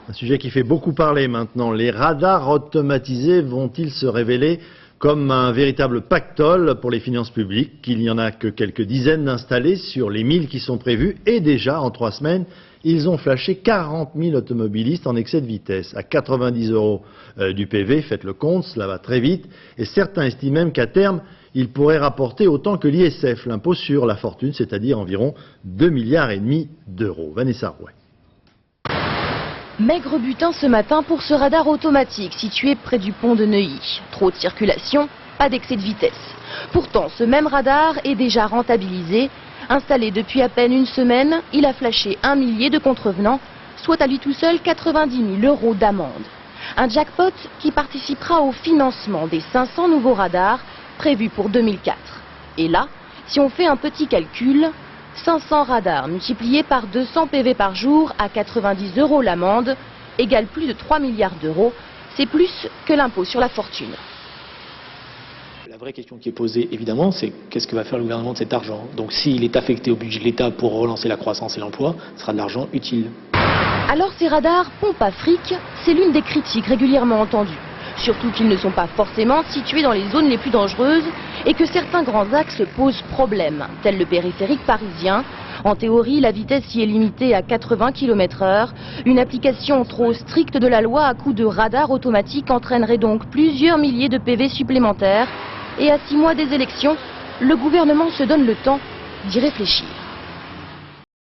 Un sujet qui fait beaucoup parler maintenant. Les radars automatisés vont-ils se révéler comme un véritable pactole pour les finances publiques? Il n'y en a que quelques dizaines d'installés sur les 1000 qui sont prévus et déjà en 3 semaines, ils ont flashé 40 000 automobilistes en excès de vitesse. À 90 € du PV, faites le compte, cela va très vite. Et certains estiment même qu'à terme, ils pourraient rapporter autant que l'ISF, l'impôt sur la fortune, c'est-à-dire environ 2,5 milliards d'euros. Vanessa Rouet. Maigre butin ce matin pour ce radar automatique situé près du pont de Neuilly. Trop de circulation, pas d'excès de vitesse. Pourtant, ce même radar est déjà rentabilisé. Installé depuis à peine une semaine, il a flashé 1 millier de contrevenants, soit à lui tout seul 90 000 € d'amende. Un jackpot qui participera au financement des 500 nouveaux radars prévus pour 2004. Et là, si on fait un petit calcul, 500 radars multipliés par 200 PV par jour à 90 € l'amende égale plus de 3 milliards d'euros. C'est plus que l'impôt sur la fortune. La vraie question qui est posée, évidemment, c'est qu'est-ce que va faire le gouvernement de cet argent? Donc s'il est affecté au budget de l'État pour relancer la croissance et l'emploi, ce sera de l'argent utile. Alors ces radars pompent à fric, c'est l'une des critiques régulièrement entendues. Surtout qu'ils ne sont pas forcément situés dans les zones les plus dangereuses et que certains grands axes posent problème, tel le périphérique parisien. En théorie, la vitesse y est limitée à 80 km/h. Une application trop stricte de la loi à coup de radar automatique entraînerait donc plusieurs milliers de PV supplémentaires. Et à 6 mois des élections, le gouvernement se donne le temps d'y réfléchir.